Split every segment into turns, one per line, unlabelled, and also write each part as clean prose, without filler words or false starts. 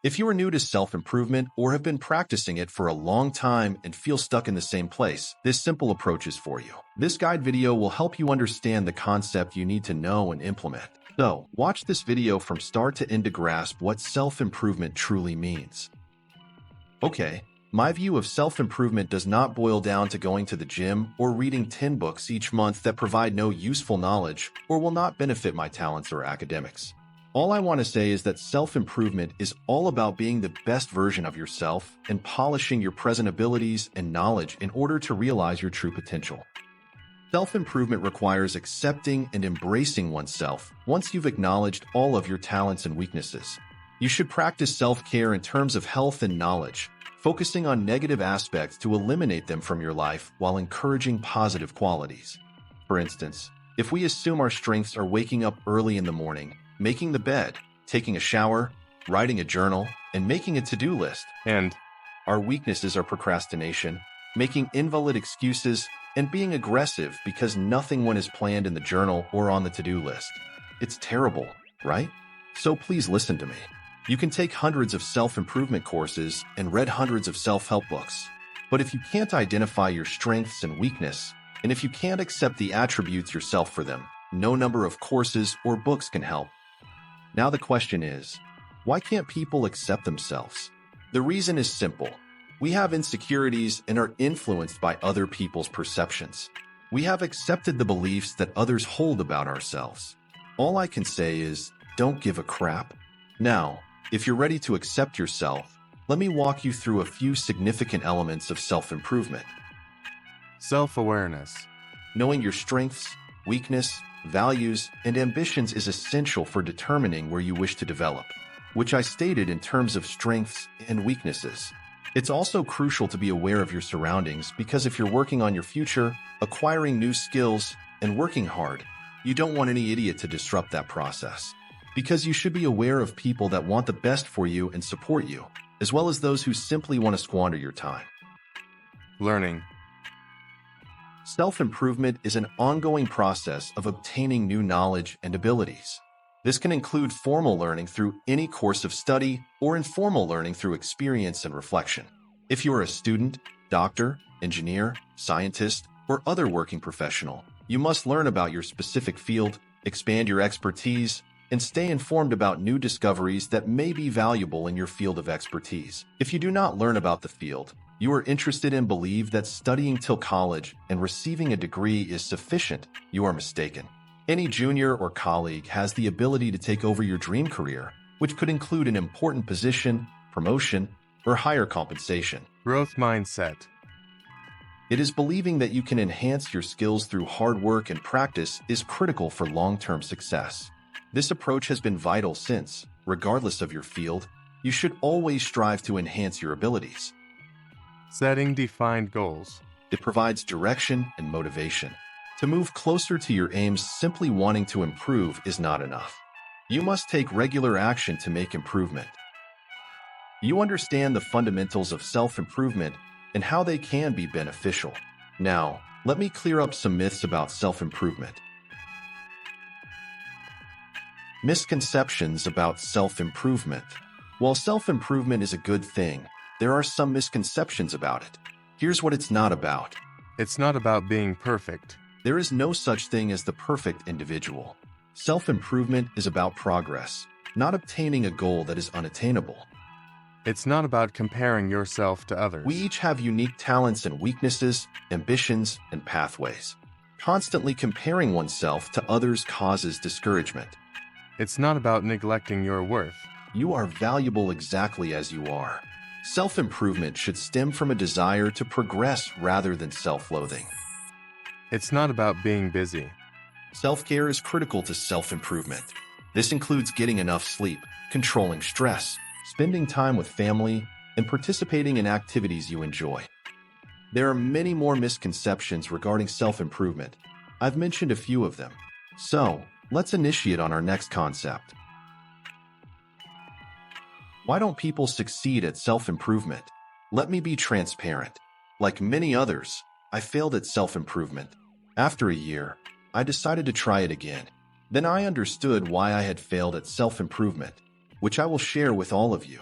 If you are new to self-improvement or have been practicing it for a long time and feel stuck in the same place, this simple approach is for you. This guide video will help you understand the concept you need to know and implement. So, watch this video from start to end to grasp what self-improvement truly means. Okay, my view of self-improvement does not boil down to going to the gym or reading 10 books each month that provide no useful knowledge or will not benefit my talents or academics. All I want to say is that self-improvement is all about being the best version of yourself and polishing your present abilities and knowledge in order to realize your true potential. Self-improvement requires accepting and embracing oneself once you've acknowledged all of your talents and weaknesses. You should practice self-care in terms of health and knowledge, focusing on negative aspects to eliminate them from your life while encouraging positive qualities. For instance, if we assume our strengths are waking up early in the morning, making the bed, taking a shower, writing a journal, and making a to-do list,
And
our weaknesses are procrastination, making invalid excuses, and being aggressive because nothing is planned in the journal or on the to-do list. It's terrible, right? So please listen to me. You can take hundreds of self-improvement courses and read hundreds of self-help books. But if you can't identify your strengths and weakness, and if you can't accept the attributes yourself for them, no number of courses or books can help. Now the question is, why can't people accept themselves? The reason is simple. We have insecurities and are influenced by other people's perceptions. We have accepted the beliefs that others hold about ourselves. All I can say is, don't give a crap. Now, if you're ready to accept yourself, let me walk you through a few significant elements of self-improvement.
self-awareness.
Knowing your strengths, weakness, values, and ambitions is essential for determining where you wish to develop, which I stated in terms of strengths and weaknesses. It's also crucial to be aware of your surroundings because if you're working on your future, acquiring new skills, and working hard, you don't want any idiot to disrupt that process. Because you should be aware of people that want the best for you and support you, as well as those who simply want to squander your time.
Learning.
Self-improvement is an ongoing process of obtaining new knowledge and abilities. This can include formal learning through any course of study or informal learning through experience and reflection. If you are a student, doctor, engineer, scientist, or other working professional, you must learn about your specific field, expand your expertise, and stay informed about new discoveries that may be valuable in your field of expertise. If you do not learn about the field, you are interested and believe that studying till college and receiving a degree is sufficient, you are mistaken. Any junior or colleague has the ability to take over your dream career, which could include an important position, promotion, or higher compensation.
Growth mindset.
It is believing that you can enhance your skills through hard work and practice is critical for long-term success. This approach has been vital since, regardless of your field, you should always strive to enhance your abilities.
Setting defined goals.
It provides direction and motivation. To move closer to your aims, simply wanting to improve is not enough. You must take regular action to make improvement. You understand the fundamentals of self-improvement and how they can be beneficial. Now, let me clear up some myths about self-improvement. Misconceptions about self-improvement. While self-improvement is a good thing, there are some misconceptions about it. Here's what it's not about.
It's not about being perfect.
There is no such thing as the perfect individual. Self-improvement is about progress, not obtaining a goal that is unattainable.
It's not about comparing yourself to others.
We each have unique talents and weaknesses, ambitions, and pathways. Constantly comparing oneself to others causes discouragement.
It's not about neglecting your worth.
You are valuable exactly as you are. Self-improvement should stem from a desire to progress rather than self-loathing.
It's not about being busy.
Self-care is critical to self-improvement. This includes getting enough sleep, controlling stress, spending time with family, and participating in activities you enjoy. There are many more misconceptions regarding self-improvement. I've mentioned a few of them. So, let's initiate on our next concept. Why don't people succeed at self-improvement? Let me be transparent. Like many others, I failed at self-improvement. After a year, I decided to try it again. Then I understood why I had failed at self-improvement, which I will share with all of you.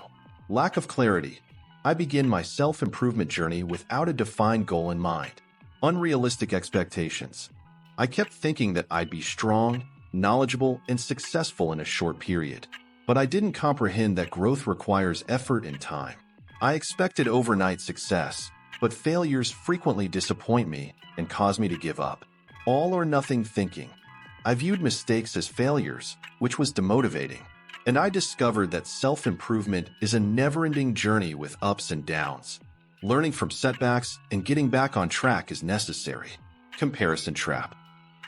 Lack of clarity. I begin my self-improvement journey without a defined goal in mind. Unrealistic expectations. I kept thinking that I'd be strong, knowledgeable, and successful in a short period. But I didn't comprehend that growth requires effort and time. I expected overnight success, but failures frequently disappoint me and cause me to give up. All or nothing thinking. I viewed mistakes as failures, which was demotivating. And I discovered that self-improvement is a never-ending journey with ups and downs. Learning from setbacks and getting back on track is necessary. Comparison trap.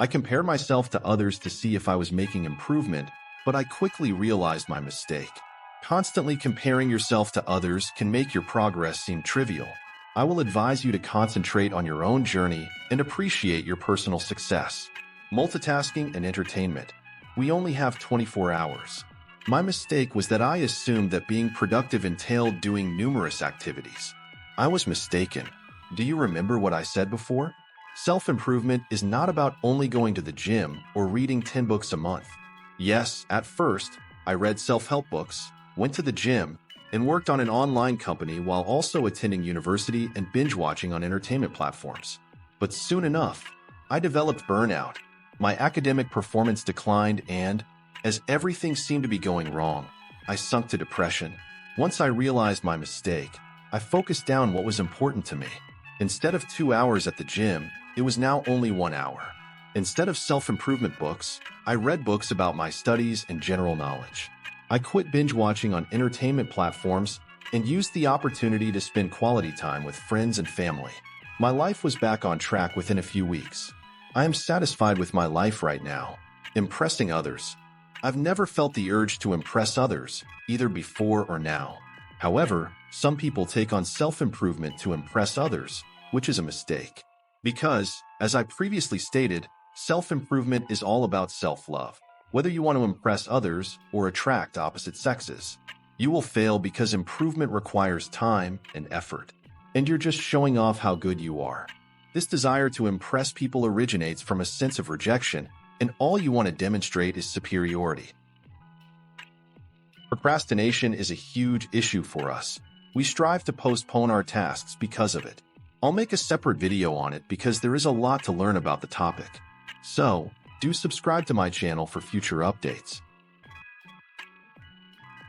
I compared myself to others to see if I was making improvement, but I quickly realized my mistake. Constantly comparing yourself to others can make your progress seem trivial. I will advise you to concentrate on your own journey and appreciate your personal success. Multitasking and entertainment. We only have 24 hours. My mistake was that I assumed that being productive entailed doing numerous activities. I was mistaken. Do you remember what I said before? Self-improvement is not about only going to the gym or reading 10 books a month. Yes, at first, I read self-help books, went to the gym, and worked on an online company while also attending university and binge-watching on entertainment platforms. But soon enough, I developed burnout. My academic performance declined and, as everything seemed to be going wrong, I sunk to depression. Once I realized my mistake, I focused down what was important to me. Instead of 2 hours at the gym, it was now only 1 hour. Instead of self-improvement books, I read books about my studies and general knowledge. I quit binge-watching on entertainment platforms and used the opportunity to spend quality time with friends and family. My life was back on track within a few weeks. I am satisfied with my life right now. Impressing others. I've never felt the urge to impress others, either before or now. However, some people take on self-improvement to impress others, which is a mistake. Because, as I previously stated, self-improvement is all about self-love. Whether you want to impress others or attract opposite sexes, you will fail because improvement requires time and effort. And you're just showing off how good you are. This desire to impress people originates from a sense of rejection, and all you want to demonstrate is superiority. Procrastination is a huge issue for us. We strive to postpone our tasks because of it. I'll make a separate video on it because there is a lot to learn about the topic. So, do subscribe to my channel for future updates.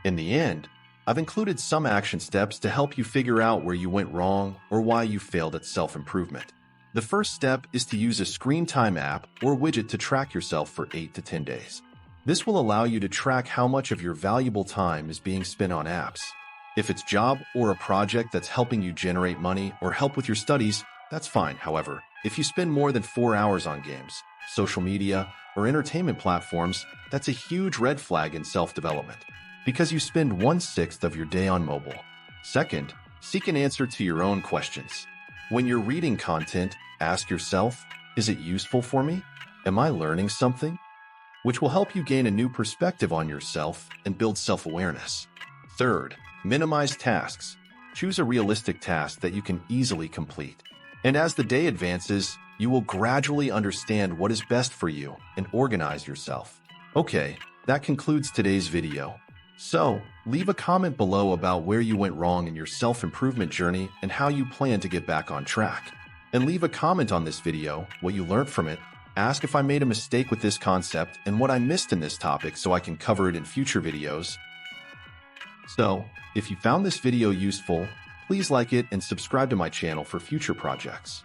In the end, I've included some action steps to help you figure out where you went wrong or why you failed at self-improvement. The first step is to use a screen time app or widget to track yourself for 8 to 10 days. This will allow you to track how much of your valuable time is being spent on apps. If it's job or a project that's helping you generate money or help with your studies, that's fine. However, if you spend more than 4 hours on games, social media, or entertainment platforms, that's a huge red flag in self-development, because you spend 1/6 of your day on mobile. Second, seek an answer to your own questions. When you're reading content, ask yourself, is it useful for me? Am I learning something? Which will help you gain a new perspective on yourself and build self-awareness. Third, minimize tasks. Choose a realistic task that you can easily complete. And as the day advances, you will gradually understand what is best for you and organize yourself. Okay, that concludes today's video. So, leave a comment below about where you went wrong in your self-improvement journey and how you plan to get back on track. And leave a comment on this video, what you learned from it. Ask if I made a mistake with this concept and what I missed in this topic so I can cover it in future videos. So, if you found this video useful, please like it and subscribe to my channel for future projects.